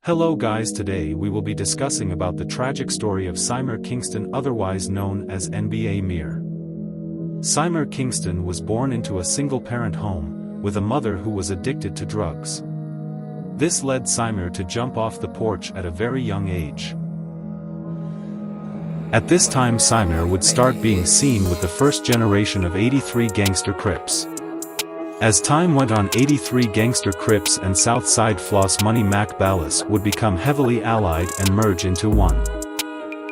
Hello guys, today we will be discussing about the tragic story of Symere Kingston, otherwise known as NBA Mir. Symere Kingston was born into a single-parent home, with a mother who was addicted to drugs. This led Symere to jump off the porch at a very young age. At this time Symere would start being seen with the first generation of 83 gangster Crips. As time went on, 83 gangster Crips and Southside Floss Money Mac Ballas would become heavily allied and merge into one,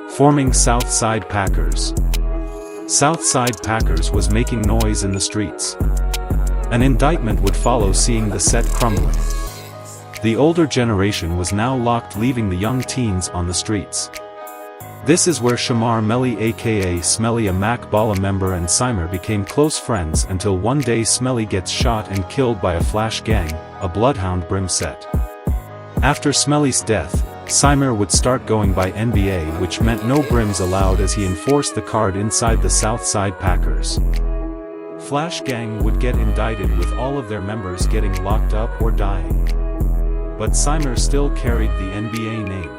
forming Southside Packers. Southside Packers was making noise in the streets. An indictment would follow, seeing the set crumbling. The older generation was now locked, leaving the young teens on the streets. This is where Shamar Melly aka Smelly, a Mac Balla member, and Symere became close friends until one day Smelly gets shot and killed by a Flash gang, a Bloodhound Brim set. After Smelly's death, Symere would start going by NBA, which meant no Brims allowed, as he enforced the card inside the Southside Packers. Flash gang would get indicted, with all of their members getting locked up or dying. But Symere still carried the NBA name.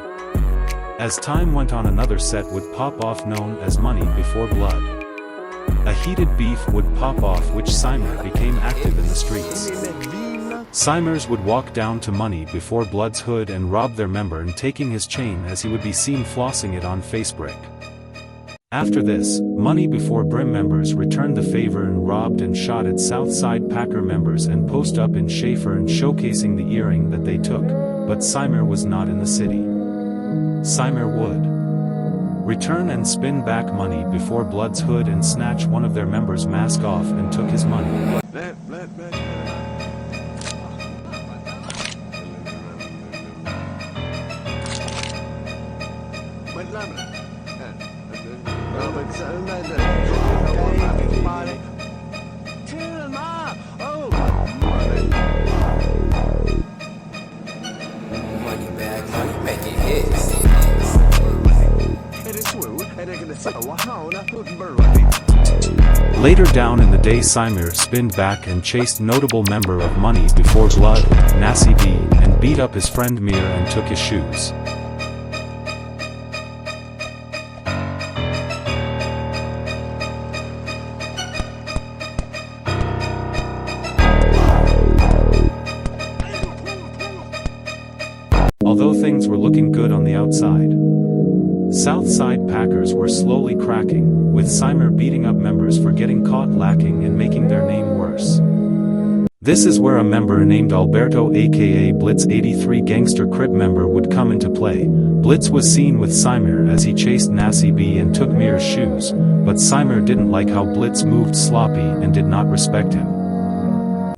As time went on, another set would pop off known as Money Before Blood. A heated beef would pop off, which Symere became active in the streets. Symeres would walk down to Money Before Blood's hood and rob their member, and taking his chain, as he would be seen flossing it on Facebook. After this, Money Before Brim members returned the favor and robbed and shot at Southside Packer members and post up in Schaefer and showcasing the earring that they took, but Symere was not in the city. Symere would return and spin back Money Before Blood's hood and snatch one of their members' mask off and took his money. Later down in the day, Symere spinned back and chased notable member of Money Before Blood, Nasty B, and beat up his friend Mir and took his shoes. Although things were looking good on the outside, Southside Packers were slowly cracking, with Symere beating up members for getting caught lacking and making their name worse. This is where a member named Alberto aka Blitz, 83 gangster Crip member, would come into play. Blitz was seen with Symere as he chased Nasty B and took Mir's shoes, but Symere didn't like how Blitz moved sloppy and did not respect him.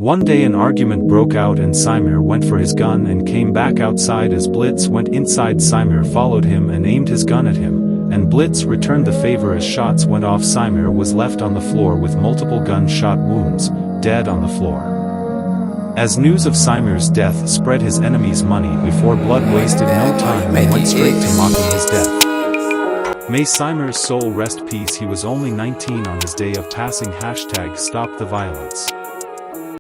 One day an argument broke out and Symere went for his gun and came back outside. As Blitz went inside, Symere followed him and aimed his gun at him, and Blitz returned the favor as shots went off. Symere was left on the floor with multiple gunshot wounds, dead on the floor. As news of Symere's death spread, his enemies Money Before Blood wasted no time and went straight to mocking his death. May Symere's soul rest peace. He was only 19 on his day of passing. #StopTheViolence.